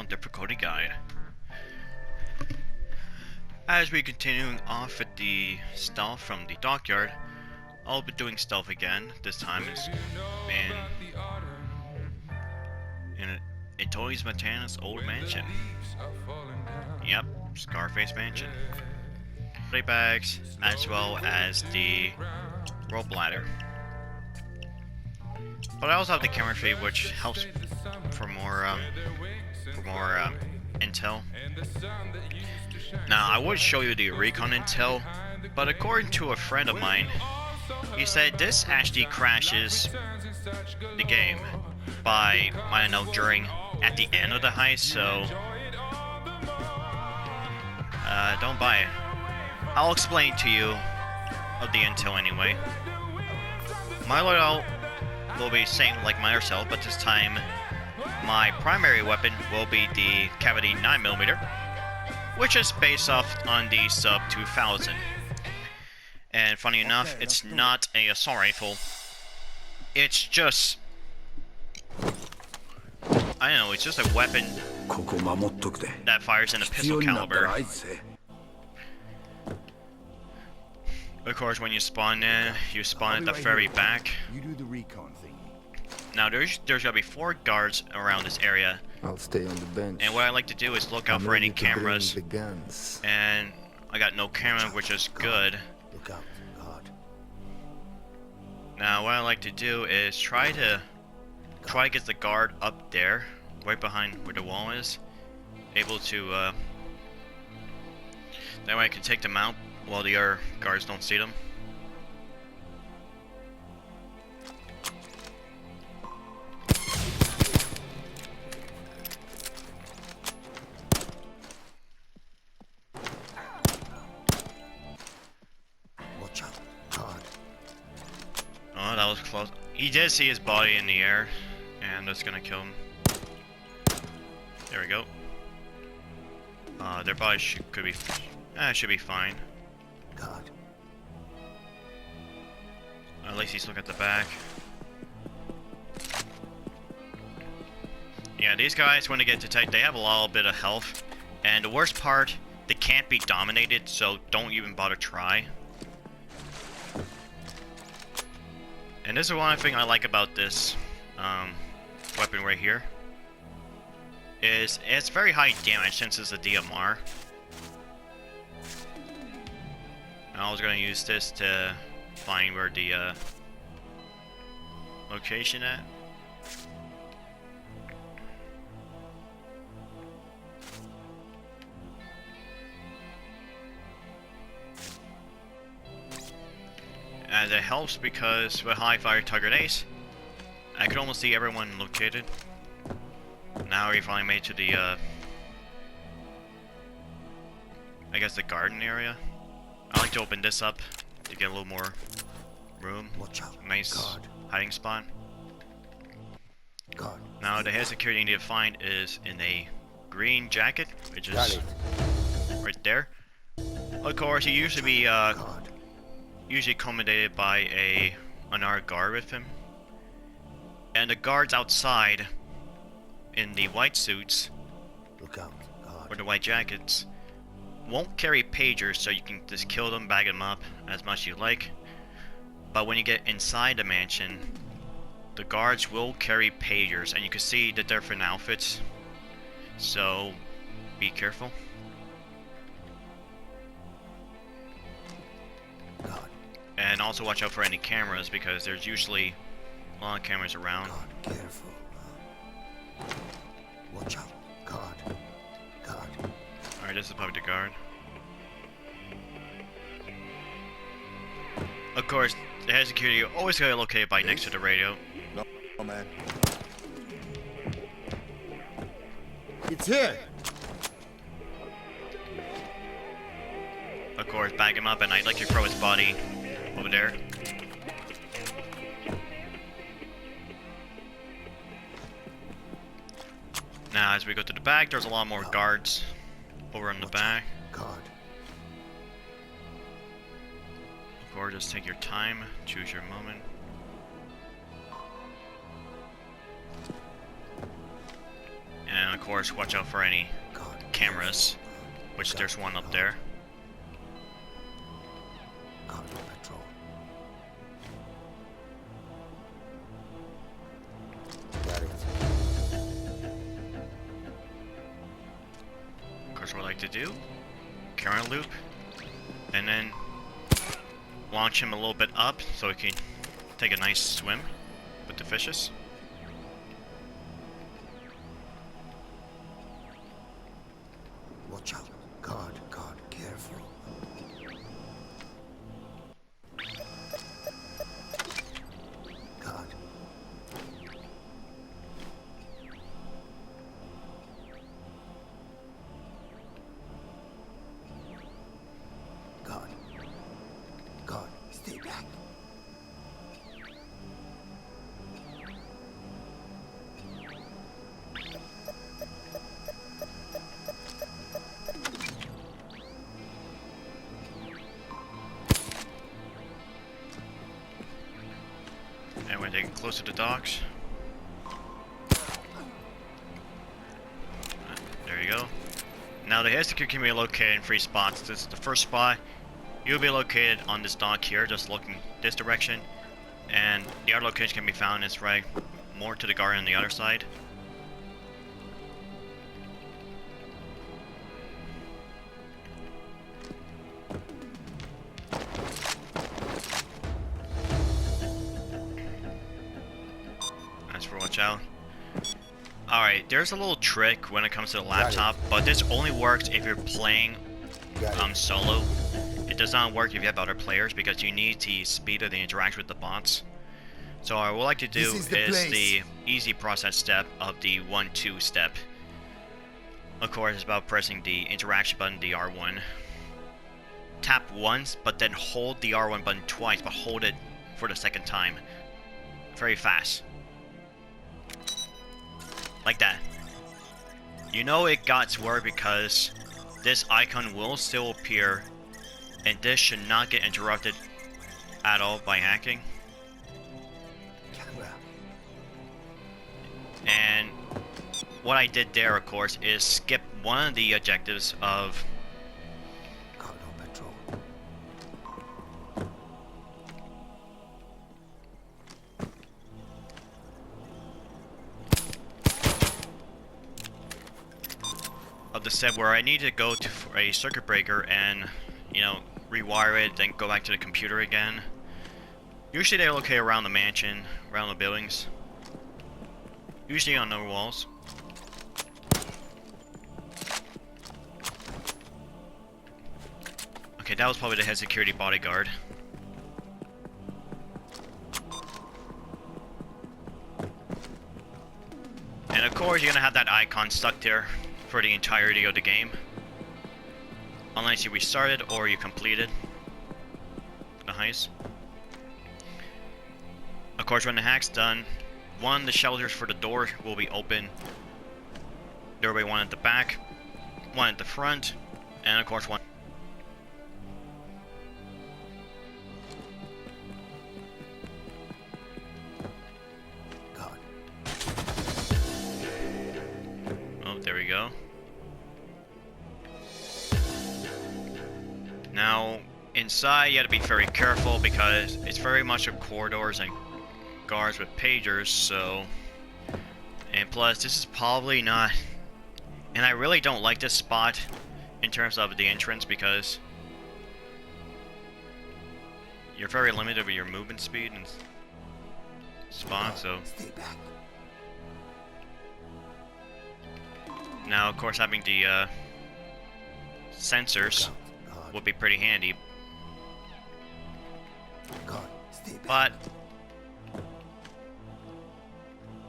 difficulty guide. As we continuing off with the stealth from the dockyard, I'll be doing stealth again. This time is in Tony Montana's old mansion. Yep, Scarface mansion. Playbags as well as the rope ladder. But I also have the camera feed, which helps for more intel. Now I would show you the recon intel, but according to a friend of mine, he said this actually crashes the game by, I don't know, at the end of the heist, so don't buy it. I'll explain to you of the intel anyway. My loadout will be same like myself, but this time my primary weapon will be the Cavity 9mm, which is based off on the Sub 2000. And funny enough, it's not a assault rifle. It's just, I don't know, it's just a weapon that fires in a pistol caliber. Of course, when you spawn in, you spawn at the very back. You do the recon thing. Now there's gonna be 4 guards around this area. I'll stay on the bench. And what I like to do is look out for any cameras. And I got no camera, which is good. Look out, God. Now what I like to do is try to get the guard up there, right behind where the wall is. Able to that way I can take them out while the other guards don't see them. Watch out, God. Oh, that was close. He did see his body in the air, and that's gonna kill him. There we go. Their body should be fine. God. At least he's looking at the back. Yeah, these guys, when they get detected, they have a little bit of health. And the worst part, they can't be dominated, so don't even bother try. And this is one thing I like about this weapon right here. Is it's very high damage since it's a DMR. I was gonna use this to find where the location at. And it helps because with high fire target ace, I could almost see everyone located. Now we finally made to the I guess the garden area. I like to open this up to get a little more room. Watch out. Nice God. hiding spot. God. Now the head security you need to find is in a green jacket, which is right there. Of course, he usually be usually accommodated by another guard with him. And the guards outside in the white suits, Look out, God. or the white jackets, won't carry pagers, so you can just kill them, bag them up as much as you like. But when you get inside the mansion, the guards will carry pagers, and you can see the different outfits. So be careful. God. And also watch out for any cameras, because there's usually a lot of cameras around. God, careful. Watch out, God. God. Alright, this is probably the guard. Of course, the head security always gotta locate by next to the radio. No, man. It's here. Of course, bag him up, and I'd like to throw his body over there. Now, as we go to the back, there's a lot more guards over in the back. God. Of course, just take your time, choose your moment. And of course, watch out for any God. cameras, which God, there's one up God. there. God on patrol. Got it. Of course, what I like to do, current loop, and then launch him a little bit up so he can take a nice swim with the fishes. Watch out. God, God, careful. God. God. God, stay back. And we're taking close to the docks. There you go. Now the execute can be located in 3 spots. This is the first spot. You'll be located on this dock here, just looking this direction. And the other location can be found is right more to the garden on the other side. That's for watch out. Alright, there's a little trick when it comes to the laptop, but this only works if you're playing solo. It does not work if you have other players because you need the speed of the interaction with the bots. So what I would like to do is the easy process step of the 1-2 step. Of course, it's about pressing the interaction button, the R1. Tap once, but then hold the R1 button twice, but hold it for the second time. Very fast. Like that. You know it got work because this icon will still appear, and this should not get interrupted at all by hacking. Camera. And what I did there, of course, is skip one of the objectives of God on patrol. the step where I need to go to a circuit breaker and, you know, rewire it, then go back to the computer again. Usually they locate around the mansion, around the buildings. Usually on no walls. Okay, that was probably the head security bodyguard. And of course you're gonna have that icon stuck there for the entirety of the game. Unless you restarted or you completed the heist. Of course, when the hack's done, one, the shelters for the door will be open. There will be one at the back, one at the front, and of course one. God. Oh, there we go. Now, inside you gotta be very careful because it's very much of corridors and guards with pagers, so... And plus, this is probably not... And I really don't like this spot in terms of the entrance because you're very limited with your movement speed and spot, so... Stay back. Now, of course, having the sensors God. would be pretty handy, God. Stay back. but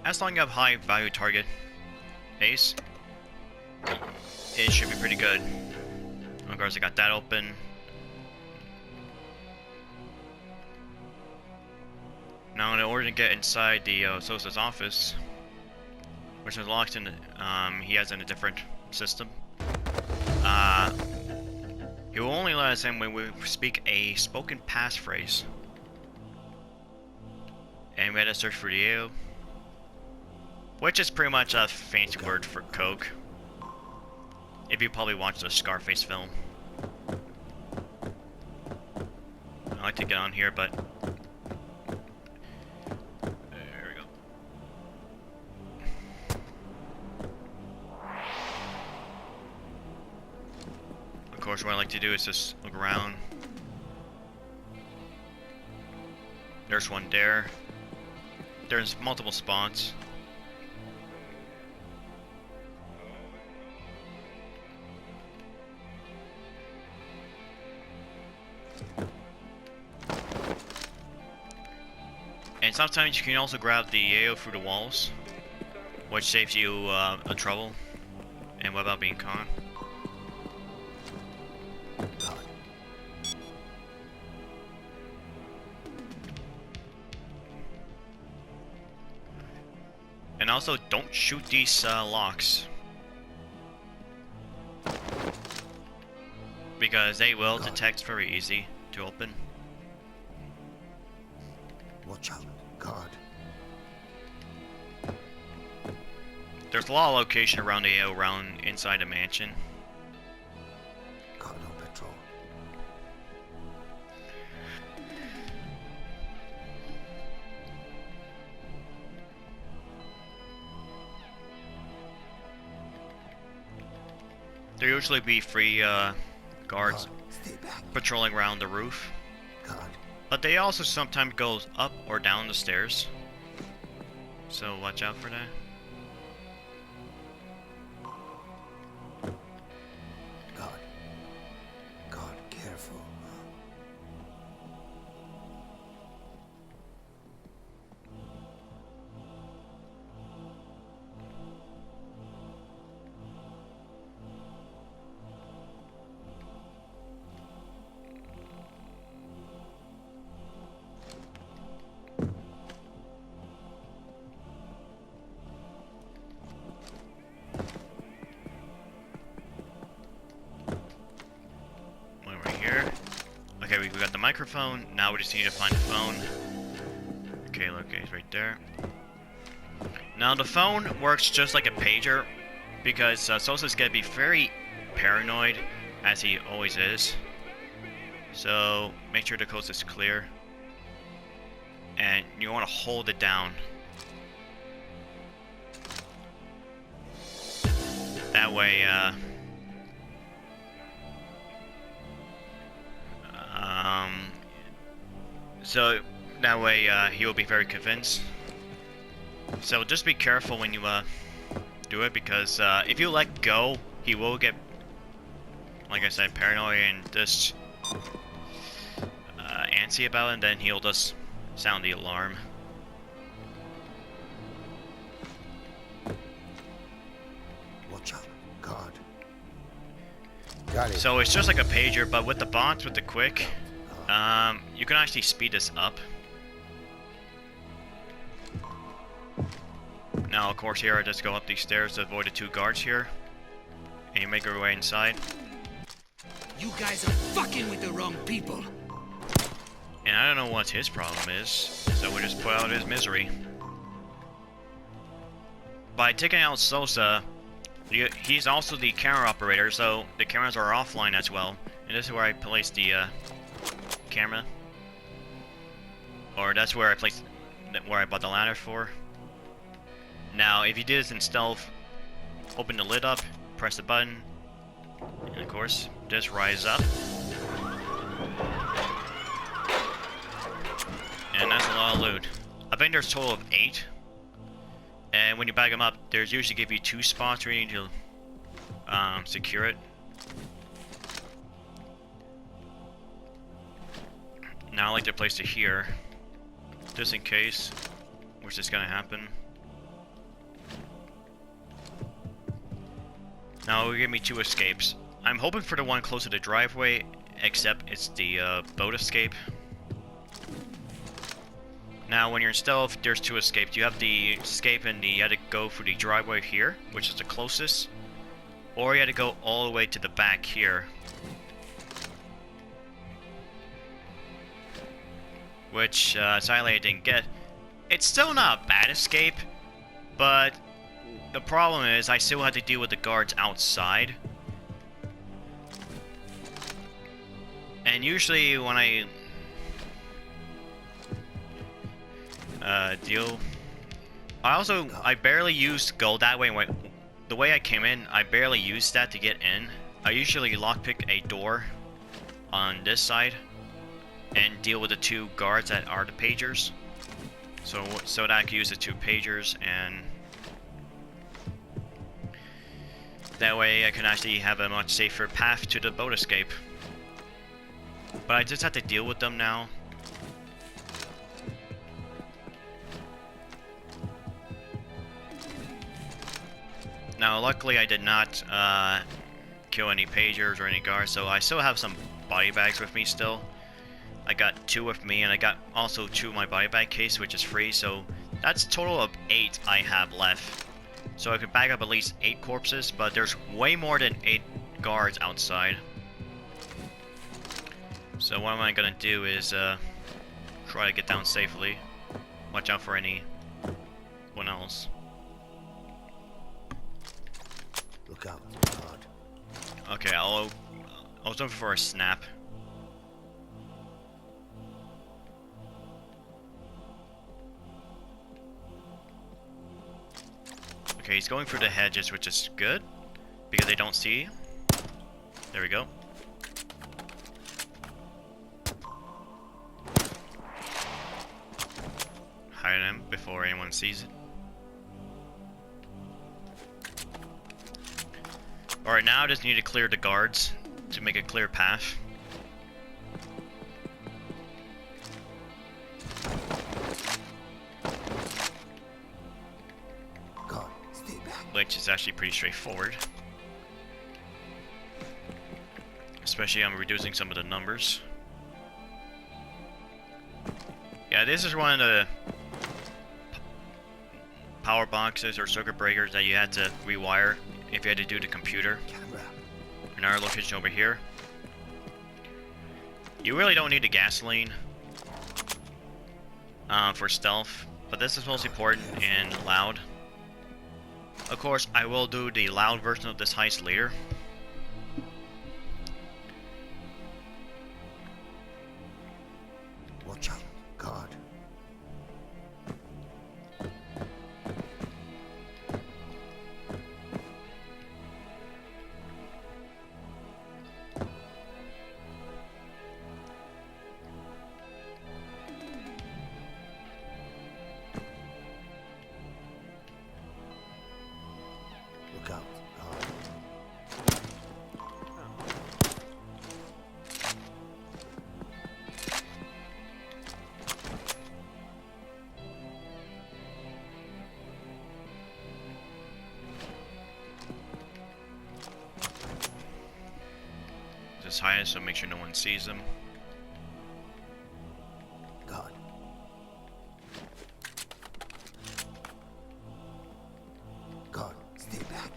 as long as you have high value target base, it should be pretty good. Of course, I got that open. Now, in order to get inside the Sosa's office, which is locked in, he has in a different system. He will only let us in when we speak a spoken passphrase. And we had to search for the AO. which is pretty much a fancy word for coke. If you probably watched the Scarface film. I like to get on here, but there we go. Of course, what I like to do is just look around. There's one there. There's multiple spots. And sometimes you can also grab the yayo through the walls, which saves you a trouble and without being caught. And also, don't shoot these locks, because they will detect very easy to open. Watch out, God. There's a lot of location around the around inside the mansion. God on patrol. There usually be three guards God, stay back. patrolling around the roof, God, but they also sometimes go up or down the stairs, so watch out for that. God. God, careful. Okay, we got the microphone. Now we just need to find the phone. Okay, look, it's right there. Now the phone works just like a pager, because Sosa's gonna be very paranoid, as he always is. So make sure the coast is clear, and you want to hold it down. That way, so that way he will be very convinced. So just be careful when you do it, because if you let go, he will get, like I said, paranoid and just antsy about it, and then he'll just sound the alarm. Watch out, God. Got it. So it's just like a pager, but with the bots, with the quick, you can actually speed this up. Now, of course, here I just go up these stairs to avoid the two guards here, and you make your way inside. You guys are fucking with the wrong people. And I don't know what his problem is, so we just put out his misery. By taking out Sosa, he's also the camera operator, so the cameras are offline as well. And this is where I place the camera, or that's where I placed, where I bought the ladder for. Now, if you did this in stealth, open the lid up, press the button, and of course, just rise up. And that's a lot of loot. I think there's a total of 8. And when you bag them up, there's usually give you 2 spots where you need to secure it. Now I like to place it here, just in case, which is gonna happen. Now it'll give me 2 escapes. I'm hoping for the one close to the driveway, except it's the boat escape. Now when you're in stealth, there's 2 escapes. You have the escape and you had to go through the driveway here, which is the closest, or you had to go all the way to the back here, which sadly I didn't get. It's still not a bad escape, but the problem is I still have to deal with the guards outside. And usually when I I barely used gold that way. The way I came in, I barely used that to get in. I usually lockpick a door on this side and deal with the 2 guards that are the pagers. So that I can use the 2 pagers, and that way I can actually have a much safer path to the boat escape. But I just have to deal with them now. Now, luckily I did not kill any pagers or any guards, so I still have some body bags with me still. I got 2 with me, and I got also 2 in my body bag case, which is free, so that's a total of 8 I have left. So I could bag up at least 8 corpses, but there's way more than 8 guards outside. So what am I gonna do is try to get down safely. Watch out for anyone else. Look out, God. Okay, I was looking for a snap. Okay, he's going for the hedges, which is good, because they don't see. There we go. Hide him before anyone sees it. Alright, now I just need to clear the guards to make a clear path. God, stay back. Which is actually pretty straightforward. Especially I'm reducing some of the numbers. Yeah, this is one of the power boxes or circuit breakers that you had to rewire if you had to do the computer. Camera. Another location over here. You really don't need the gasoline for stealth, but this is most important and loud. Of course, I will do the loud version of this heist later. Watch out, God. Look out, God. Just hide it so make sure no one sees them. God. God, stay back.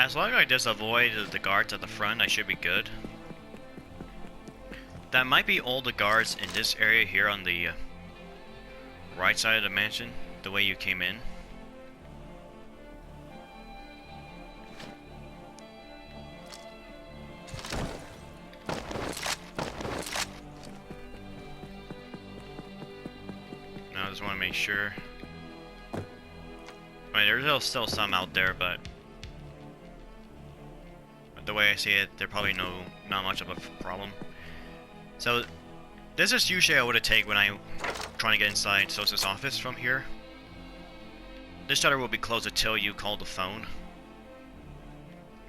As long as I just avoid the guards at the front, I should be good. That might be all the guards in this area here on the right side of the mansion, the way you came in. Now I just want to make sure. I mean, there's still some out there, but the way I see it, they're probably not much of a problem. So this is usually I would take when I'm trying to get inside Sosa's office from here. This shutter will be closed until you call the phone.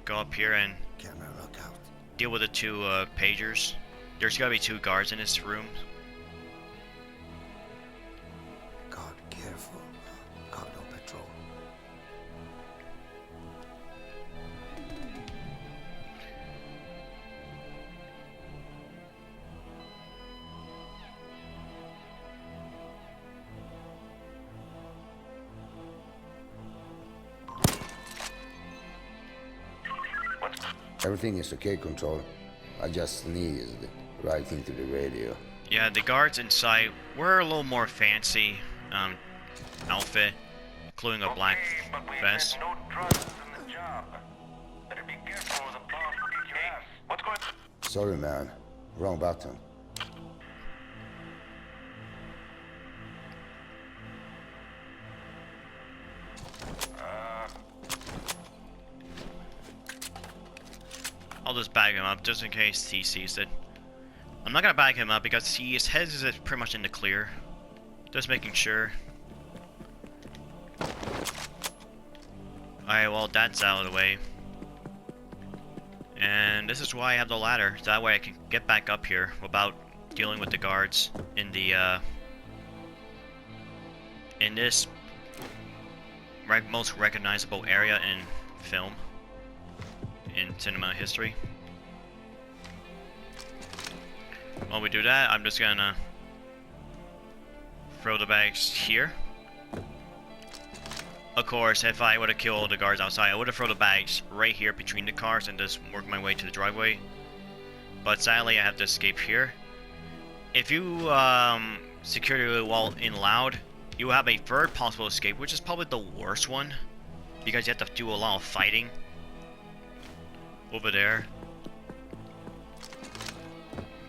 Go up here and Camera, look out. deal with the 2 pagers. There's gotta be 2 guards in this room. God, careful. Everything is okay, Control. I just sneezed right into the radio. Yeah, the guards inside were a little more fancy outfit, including a black vest. No drugs in the job. Better be careful with the boss will kick your ass. What's going on? Sorry, man. Wrong button. I'll just bag him up just in case he sees it. I'm not gonna bag him up because his head is pretty much in the clear. Just making sure. Alright, well that's out of the way. And this is why I have the ladder. So that way I can get back up here without dealing with the guards in the in this most recognizable area in film. In cinema history. While we do that, I'm just gonna throw the bags here. Of course, if I would have killed the guards outside, I would have thrown the bags right here between the cars and just work my way to the driveway. But sadly, I have to escape here. If you secure the wall in loud, you will have a third possible escape, which is probably the worst one, because you have to do a lot of fighting. Over there.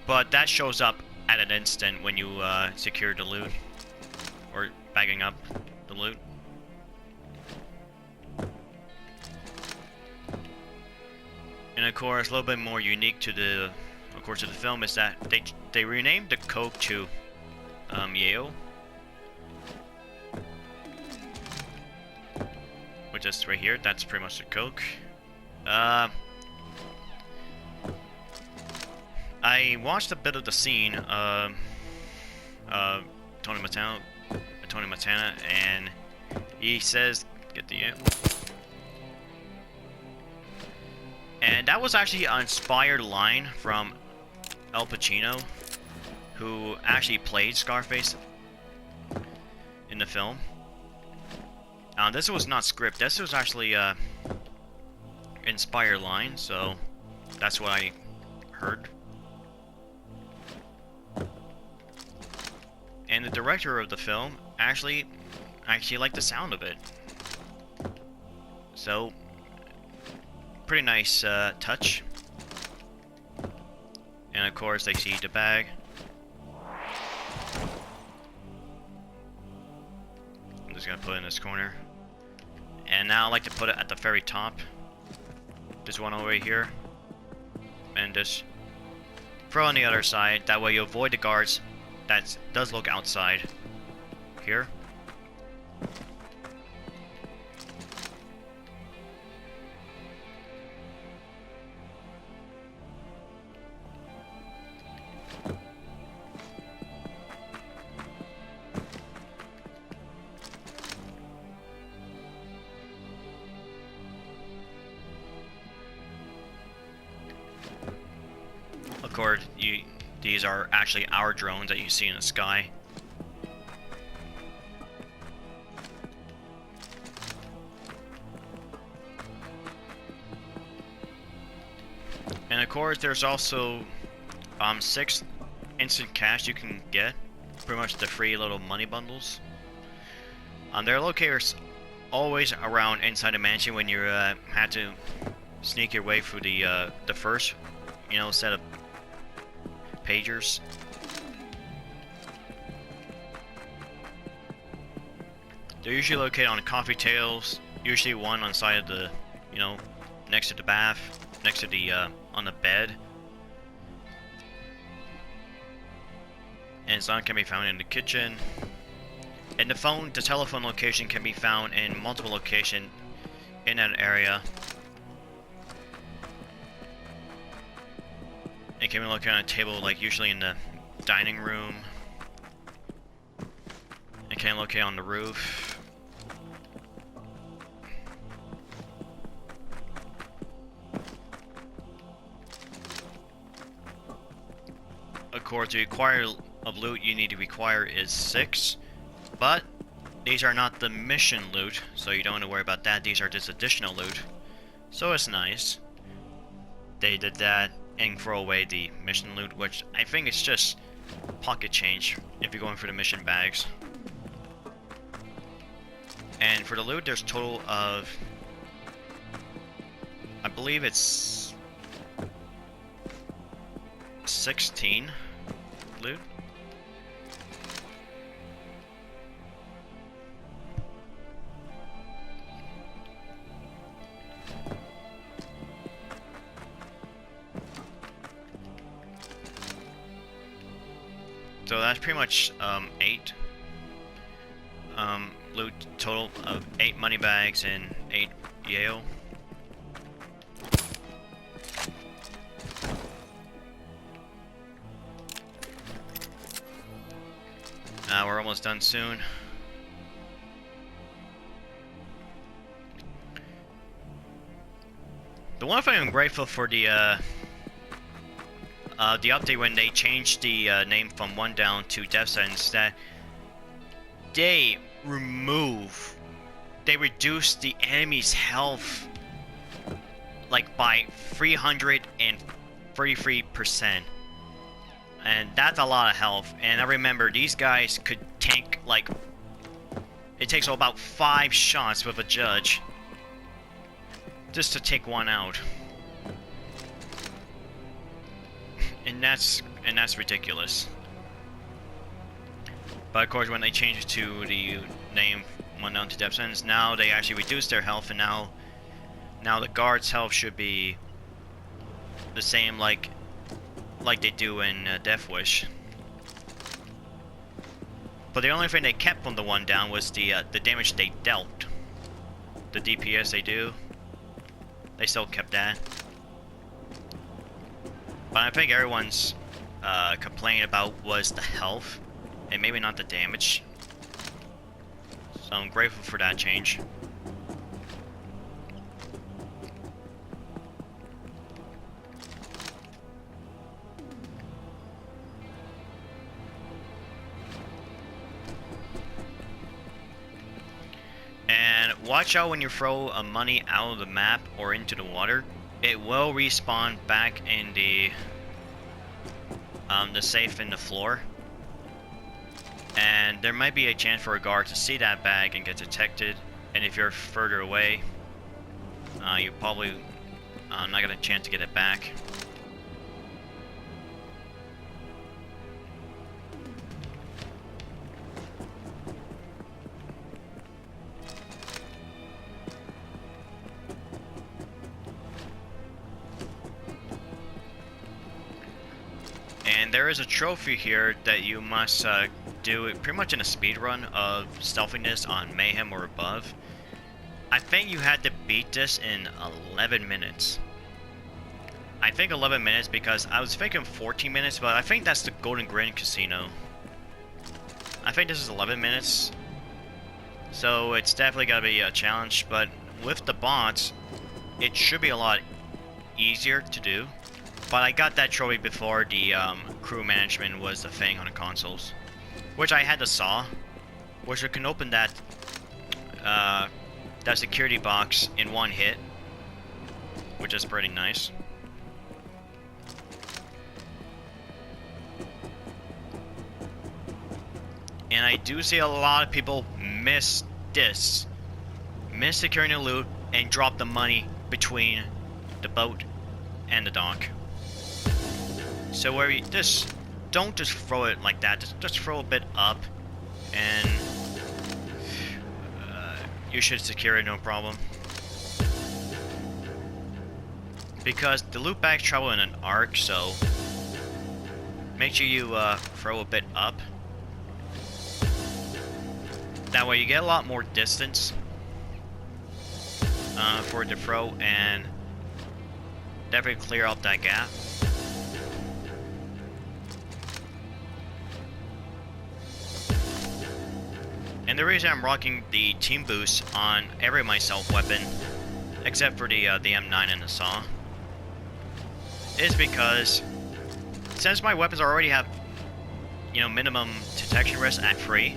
But that shows up at an instant when you secure the loot. Or bagging up the loot. And of course, a little bit more unique to the film is that they renamed the Coke to Yale. Which is right here, that's pretty much the Coke. I watched a bit of the scene, Tony Montana, and he says, get the and that was actually an inspired line from Al Pacino, who actually played Scarface in the film. This was not script, this was actually inspired line, so that's what I heard. And the director of the film actually liked the sound of it. So, pretty nice touch. And of course, they see the bag. I'm just gonna put it in this corner. And now I like to put it at the very top. This one over here. And just throw on the other side. That way you avoid the guards. That does look outside here. Of course, these are actually our drones that you see in the sky. And of course, there's also 6 instant cash you can get. Pretty much the free little money bundles. They're located always around inside the mansion when you had to sneak your way through the first, set of pagers. They're usually located on coffee tables, usually one on the side of the, next to the bath, next to the, on the bed. And some can be found in the kitchen. And the telephone location can be found in multiple locations in that area. It can be located on a table, like usually in the dining room. It can be located on the roof. Of course, the required of loot you need to require is 6, but these are not the mission loot, so you don't have to worry about that. These are just additional loot, so it's nice. they did that and throw away the mission loot, which I think is just pocket change if you're going for the mission bags. And for the loot, there's a total of, I believe it's 16 loot. So that's pretty much 8 loot total of 8 money bags and 8 Yale. We're almost done soon. The one thing I'm grateful for the update when they changed the name from One Down to Death Sentence, that they reduced the enemy's health like by 333%. And that's a lot of health. And I remember these guys could tank, like, it takes about 5 shots with a judge just to take one out. And that's ridiculous. But of course, when they changed to the name One Down to Death Sentence, now they actually reduce their health, and now the guard's health should be the same like they do in Death Wish. But the only thing they kept from the One Down was the damage they dealt. The DPS they do. They still kept that. But I think everyone's complaining about was the health, and maybe not the damage. So I'm grateful for that change. And watch out when you throw money out of the map or into the water. It will respawn back in the safe in the floor. And there might be a chance for a guard to see that bag and get detected. And if you're further away, you probably not got a chance to get it back. And there is a trophy here that you must do pretty much in a speed run of stealthiness on Mayhem or above. I think you had to beat this in 11 minutes. I think 11 minutes because I was thinking 14 minutes, but I think that's the Golden Grin Casino. I think this is 11 minutes. So it's definitely gotta be a challenge, but with the bots, it should be a lot easier to do. But I got that trophy before the crew management was the thing on the consoles. Which I had the saw, which I can open that security box in one hit, which is pretty nice. And I do see a lot of people miss this. Miss securing the loot and drop the money between the boat and the dock. So where you just don't just throw it like that, just throw a bit up and you should secure it no problem. Because the loot bags travel in an arc, so make sure you throw a bit up. That way you get a lot more distance for it to throw and definitely clear up that gap. And the reason I'm rocking the team boost on every myself weapon, except for the M9 and the saw, is because since my weapons already have, minimum detection risk at 3,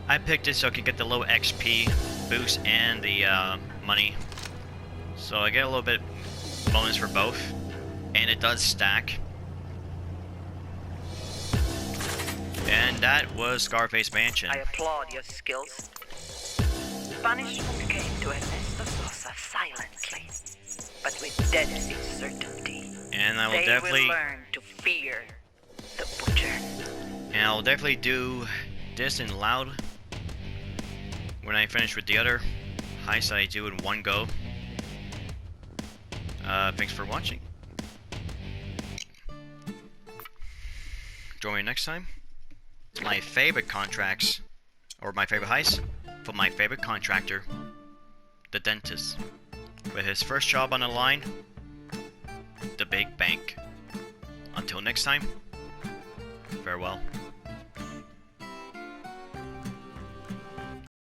I picked it so I can get the low XP boost and the money. So I get a little bit bonus for both, and it does stack. And that was Scarface Mansion. I applaud your skills. Punishment came to Ernesto Sosa silently, but with deadly certainty. And I will They definitely will learn to fear the butcher. And I'll definitely do this in loud when I finish with the other heists that I do in one go. Thanks for watching. Join me next time. It's my favorite contracts, or my favorite heist, for my favorite contractor, the dentist. With his first job on the line, the big bank. Until next time, farewell.